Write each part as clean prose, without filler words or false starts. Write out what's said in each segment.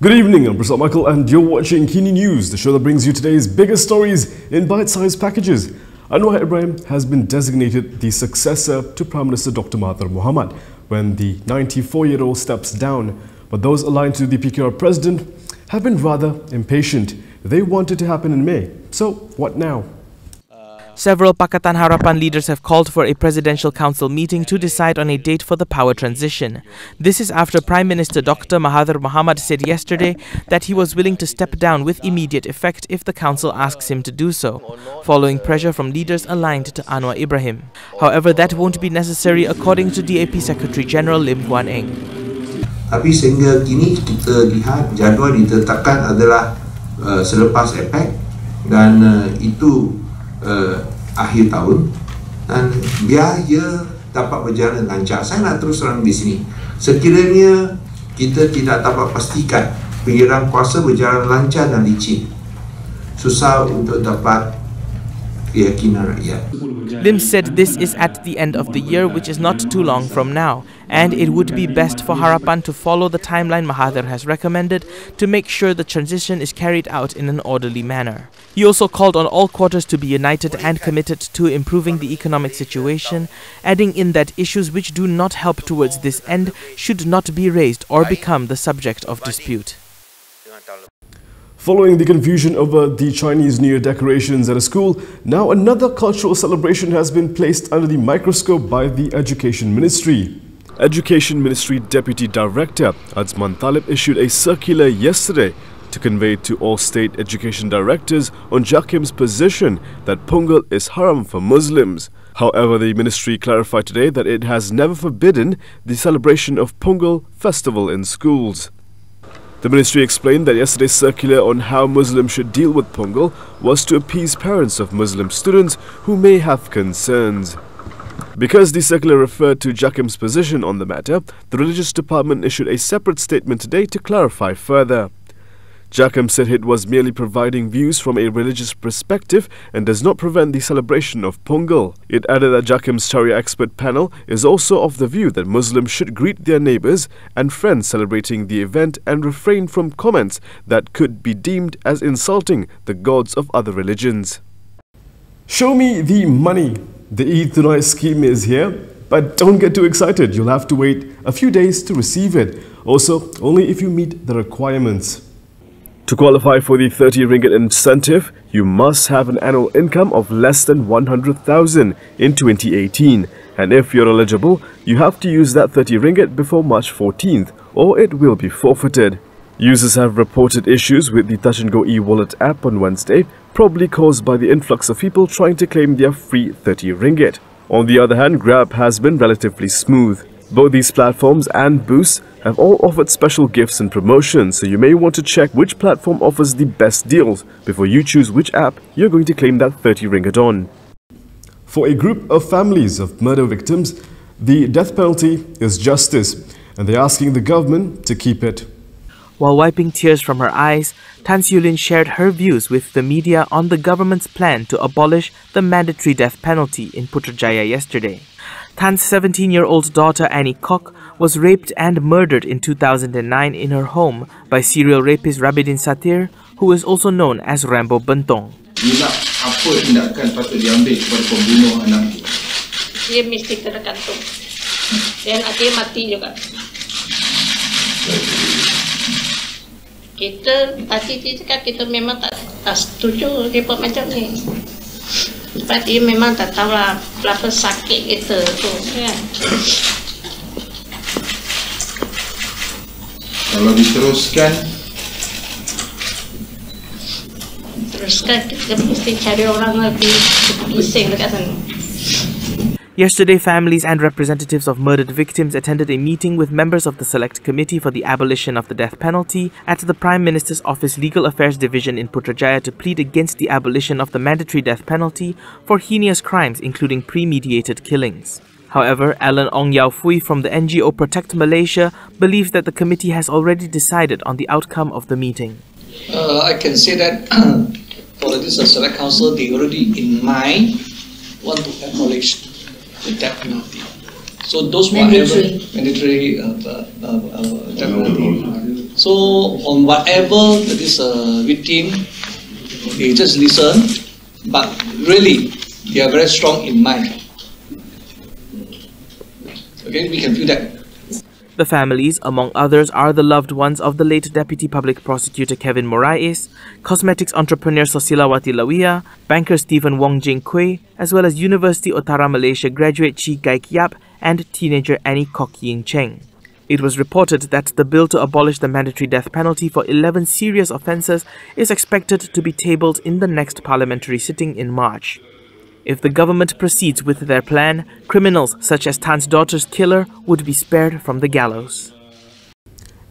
Good evening, I'm Prasad Michael and you're watching Kini News, the show that brings you today's biggest stories in bite-sized packages. Anwar Ibrahim has been designated the successor to Prime Minister Dr Mohamad when the 94-year-old steps down. But those aligned to the PKR president have been rather impatient. They want it to happen in May. So, what now? Several Pakatan Harapan leaders have called for a presidential council meeting to decide on a date for the power transition. This is after Prime Minister Dr Mahathir said yesterday that he was willing to step down with immediate effect if the council asks him to do so, following pressure from leaders aligned to Anwar Ibrahim. However, that won't be necessary according to DAP Secretary General Lim Guan Eng. Tapi sehingga kini kita lihat jadual ditetapkan adalah selepas Apec dan itu akhir tahun dan biar ia dapat berjalan lancar. Saya nak terus terang di sini. Sekiranya kita tidak dapat pastikan pengirian kuasa berjalan lancar dan licin, susah untuk dapat keyakinan rakyat. Lim said this is at the end of the year, which is not too long from now, and it would be best for Harapan to follow the timeline Mahathir has recommended to make sure the transition is carried out in an orderly manner. He also called on all quarters to be united and committed to improving the economic situation, adding in that issues which do not help towards this end should not be raised or become the subject of dispute. Following the confusion over the Chinese New Year decorations at a school, now another cultural celebration has been placed under the microscope by the Education Ministry. Education Ministry Deputy Director Azman Talib issued a circular yesterday to convey to all state education directors on JAKIM's position that Pongal is haram for Muslims. However, the ministry clarified today that it has never forbidden the celebration of Pongal festival in schools. The ministry explained that yesterday's circular on how Muslims should deal with Pongal was to appease parents of Muslim students who may have concerns. Because the circular referred to JAKIM's position on the matter, the Religious Department issued a separate statement today to clarify further. JAKIM said it was merely providing views from a religious perspective and does not prevent the celebration of Pongal. It added that JAKIM's Sharia expert panel is also of the view that Muslims should greet their neighbours and friends celebrating the event and refrain from comments that could be deemed as insulting the gods of other religions. Show me the money. The Eid Tonight scheme is here, but don't get too excited. You'll have to wait a few days to receive it. Also, only if you meet the requirements. To qualify for the 30 ringgit incentive, you must have an annual income of less than 100,000 in 2018. And if you're eligible, you have to use that 30 ringgit before March 14th, or it will be forfeited. Users have reported issues with the Touch and Go e-wallet app on Wednesday, probably caused by the influx of people trying to claim their free 30 ringgit. On the other hand, Grab has been relatively smooth. Both these platforms and Boost have all offered special gifts and promotions, so you may want to check which platform offers the best deals before you choose which app you're going to claim that 30 ringgit on. For a group of families of murder victims, the death penalty is justice, and they're asking the government to keep it. While wiping tears from her eyes, Tan Siulin shared her views with the media on the government's plan to abolish the mandatory death penalty in Putrajaya yesterday. Tan's 17-year-old daughter Annie Kok was raped and murdered in 2009 in her home by serial rapist Rabidin Satir, who is also known as Rambo Bentong. Apa tindakan patut diambil kepada pembunuh anak itu? Dia mesti kena gantung. Dan dia mati juga. Kita tadi dia cakap kita memang tak setuju report macam ni. Sebab dia memang tak tahu lah berapa sakit kita tu kan. Kalau diteruskan kita mesti cari orang lebih bising dekat sana. Yesterday, families and representatives of murdered victims attended a meeting with members of the Select Committee for the Abolition of the Death Penalty at the Prime Minister's Office Legal Affairs Division in Putrajaya to plead against the abolition of the mandatory death penalty for heinous crimes including premeditated killings. However, Alan Ong Yau Fui from the NGO Protect Malaysia believes that the committee has already decided on the outcome of the meeting. I can say that for this Select Council, they already in mind want to abolish the death penalty. So those mandatory so on whatever this victim, they just listen, but really they are very strong in mind. Okay, we can feel that. The families, among others, are the loved ones of the late Deputy Public Prosecutor Kevin Morais, cosmetics entrepreneur Sosilawati Lawia, banker Stephen Wong Jing Kui, as well as University Utara Malaysia graduate Chi Gaik Yap and teenager Annie Kok Ying Cheng. It was reported that the bill to abolish the mandatory death penalty for 11 serious offences is expected to be tabled in the next parliamentary sitting in March. If the government proceeds with their plan, criminals such as Tan's daughter's killer would be spared from the gallows.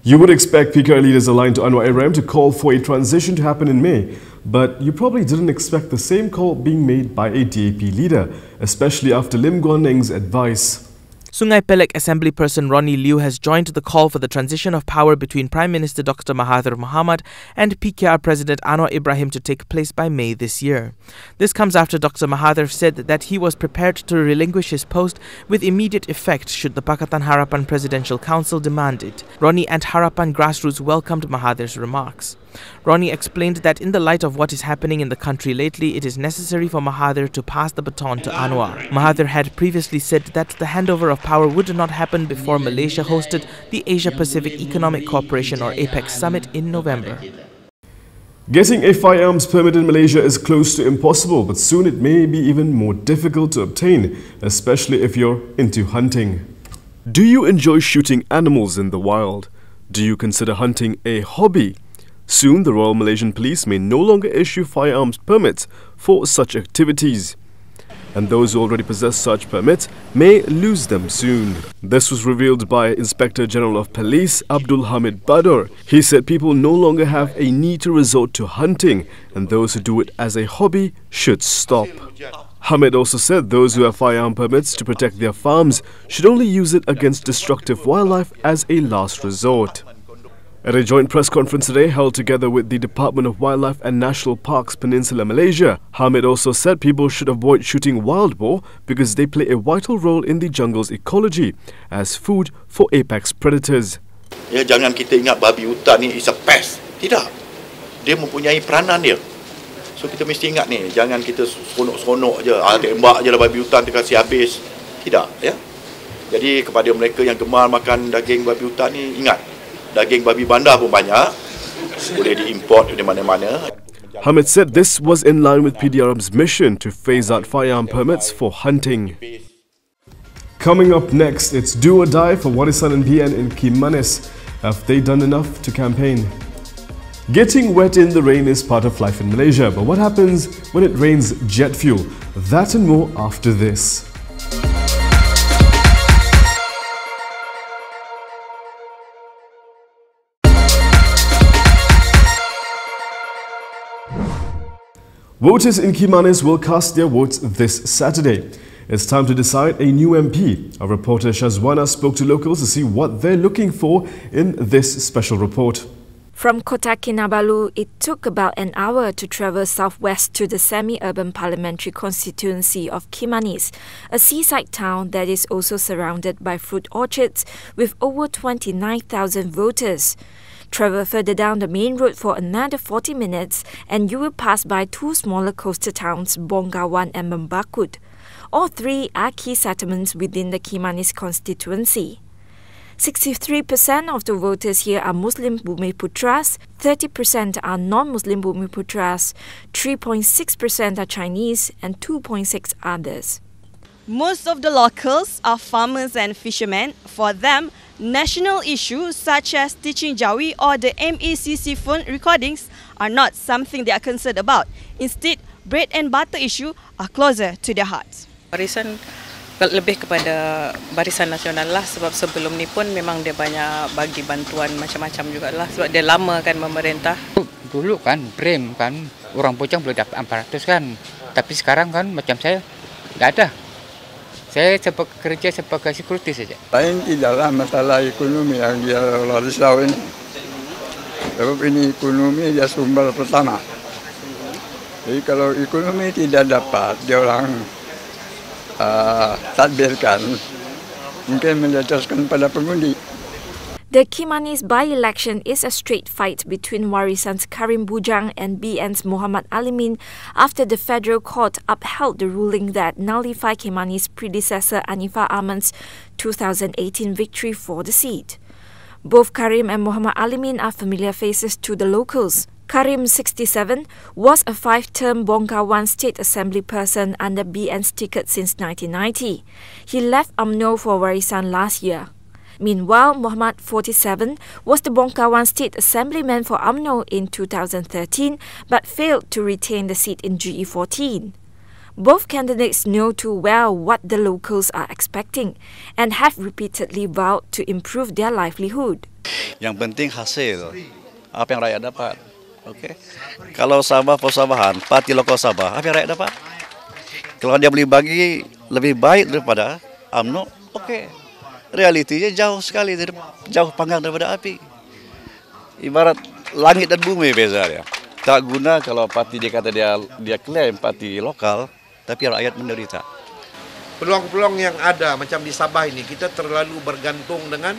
You would expect PKR leaders aligned to Anwar Ibrahim to call for a transition to happen in May, but you probably didn't expect the same call being made by a DAP leader, especially after Lim Guan Eng's advice. Sungai Pelek Assembly Person Ronnie Liu has joined the call for the transition of power between Prime Minister Dr Mahathir Mohamad and PKR President Anwar Ibrahim to take place by May this year. This comes after Dr Mahathir said that he was prepared to relinquish his post with immediate effect should the Pakatan Harapan Presidential Council demand it. Ronnie and Harapan grassroots welcomed Mahathir's remarks. Ronnie explained that in the light of what is happening in the country lately, it is necessary for Mahathir to pass the baton to Anwar. Mahathir had previously said that the handover of power would not happen before Malaysia hosted the Asia-Pacific Economic Cooperation or Apec summit in November. Getting a firearms permit in Malaysia is close to impossible, but soon it may be even more difficult to obtain, especially if you're into hunting. Do you enjoy shooting animals in the wild? Do you consider hunting a hobby? Soon, the Royal Malaysian Police may no longer issue firearms permits for such activities, and those who already possess such permits may lose them soon. This was revealed by Inspector General of Police Abdul Hamid Bador. He said people no longer have a need to resort to hunting, and those who do it as a hobby should stop. Hamid also said those who have firearm permits to protect their farms should only use it against destructive wildlife as a last resort. At a joint press conference today held together with the Department of Wildlife and National Parks Peninsula Malaysia, Hamid also said people should avoid shooting wild boar because they play a vital role in the jungle's ecology as food for apex predators. Ya, jangan kita ingat babi hutan ni is a pest. Tidak. Dia mempunyai peranan dia. So kita mesti ingat ni, jangan kita seronok-seronok je, tembak je lah babi hutan terkasih habis. Tidak, ya. Jadi kepada mereka yang gemar makan daging babi hutan ni, ingat. Daging babi bandar pun banyak, boleh diimport dari mana-mana. Hamid said this was in line with PDRM's mission to phase out firearm permits for hunting. Coming up next, it's do or die for Warisan and PN in Kimanis. Have they done enough to campaign? Getting wet in the rain is part of life in Malaysia, but what happens when it rains jet fuel? That and more after this. Voters in Kimanis will cast their votes this Saturday. It's time to decide a new MP. Our reporter Shazwana spoke to locals to see what they're looking for in this special report. From Kota Kinabalu, it took about an hour to travel southwest to the semi-urban parliamentary constituency of Kimanis, a seaside town that is also surrounded by fruit orchards with over 29,000 voters. Travel further down the main road for another 40 minutes and you will pass by two smaller coastal towns, Bongawan and Membakut. All three are key settlements within the Kimanis constituency. 63% of the voters here are Muslim Bumiputras, 30% are non-Muslim Bumiputras, 3.6% are Chinese and 2.6% others. Most of the locals are farmers and fishermen. For them, national issues such as teaching Jawi or the MACC phone recordings are not something they are concerned about. Instead, bread and butter issue are closer to their hearts. Barisan lebih kepada barisan nasional lah, sebab sebelum ni pun memang dia banyak bagi bantuan macam-macam jugalah, sebab dia lama kan memerintah. Dulu kan brem kan orang Puchong boleh dapat 400 kan, tapi sekarang kan macam saya tidak ada. Saya kerja sebagai security saja. Lain tidaklah masalah ekonomi yang dia risau ini. Sebab ini ekonomi dia sumber pertama. Jadi kalau ekonomi tidak dapat, dia orang tadbirkan, mungkin meletaskan pada pengundi. The Kimanis by-election is a straight fight between Warisan's Karim Bujang and BN's Mohamad Alimin after the federal court upheld the ruling that nullified Kimanis' predecessor Anwar Ibrahim's 2018 victory for the seat. Both Karim and Mohamad Alimin are familiar faces to the locals. Karim, 67, was a 5-term Bongkawan State Assembly person under BN's ticket since 1990. He left UMNO for Warisan last year. Meanwhile, Mohamad, 47, was the Bongkawan State Assemblyman for UMNO in 2013 but failed to retain the seat in GE14. Both candidates know too well what the locals are expecting and have repeatedly vowed to improve their livelihood. Yang penting hasil, apa yang rakyat dapat. Okay. Kalau Sabah persabahan, parti lokal Sabah, apa yang rakyat dapat? Kalau dia boleh bagi lebih baik daripada UMNO, okey. Realitinya jauh sekali, jauh panggang daripada api. Ibarat langit dan bumi beza dia. Tak guna kalau parti dia kata dia klaim parti lokal, tapi rakyat menderita. Peluang-peluang yang ada macam di Sabah ini, kita terlalu bergantung dengan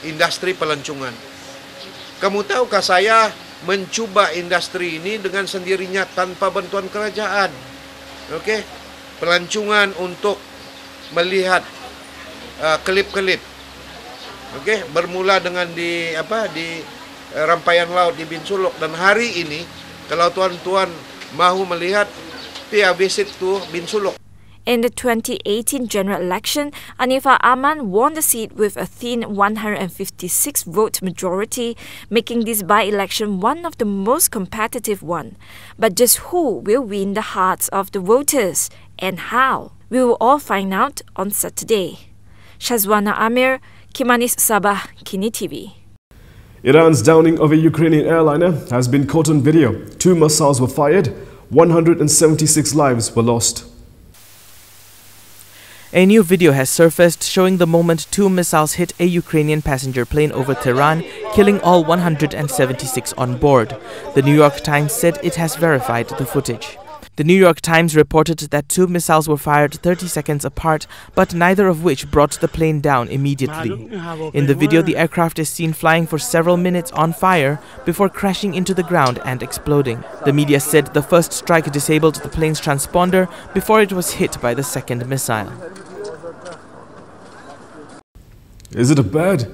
industri pelancongan. Kamu tahukah saya mencuba industri ini dengan sendirinya tanpa bantuan kerajaan. Okey, pelancongan untuk melihat kelip-kelip. Okey, bermula dengan di Rampayan Laut di Binsuluk, dan hari ini kalau tuan-tuan mahu melihat, pergi visit tu Binsuluk. In the 2018 general election, Anwar Ibrahim won the seat with a thin 156-vote majority, making this by-election one of the most competitive one. But just who will win the hearts of the voters and how? We will all find out on Saturday. Shazwana Amir, Kimanis Sabah, KiniTV. Iran's downing of a Ukrainian airliner has been caught on video. 2 missiles were fired, 176 lives were lost. A new video has surfaced showing the moment 2 missiles hit a Ukrainian passenger plane over Tehran, killing all 176 on board. The New York Times said it has verified the footage. The New York Times reported that 2 missiles were fired 30 seconds apart, but neither of which brought the plane down immediately. In the video, the aircraft is seen flying for several minutes on fire before crashing into the ground and exploding. The media said the first strike disabled the plane's transponder before it was hit by the second missile. Is it a bird?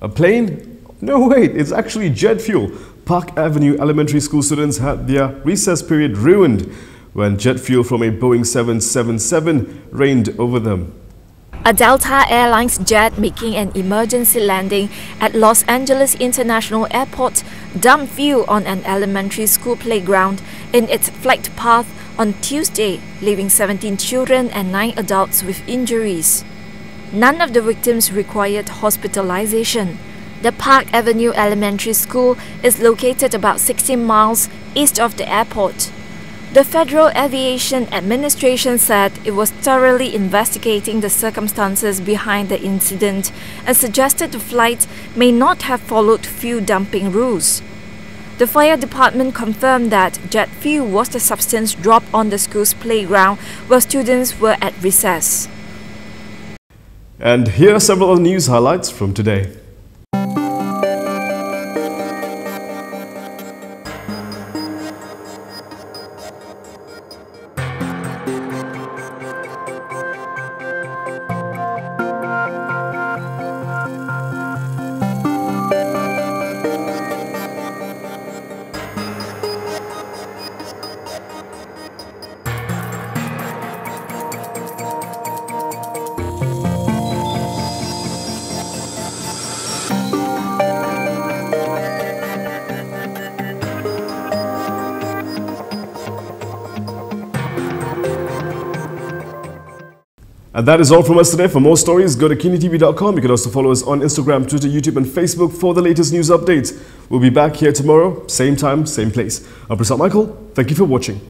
A plane? No, wait, it's actually jet fuel. Park Avenue Elementary School students had their recess period ruined when jet fuel from a Boeing 777 rained over them. A Delta Airlines jet making an emergency landing at Los Angeles International Airport dumped fuel on an elementary school playground in its flight path on Tuesday, leaving 17 children and 9 adults with injuries. None of the victims required hospitalization. The Park Avenue Elementary School is located about 16 miles east of the airport. The Federal Aviation Administration said it was thoroughly investigating the circumstances behind the incident and suggested the flight may not have followed fuel dumping rules. The fire department confirmed that jet fuel was the substance dropped on the school's playground while students were at recess. And here are several other news highlights from today. And that is all from us today. For more stories, go to KiniTV.com. You can also follow us on Instagram, Twitter, YouTube and Facebook for the latest news updates. We'll be back here tomorrow, same time, same place. I'm Prasad Michael. Thank you for watching.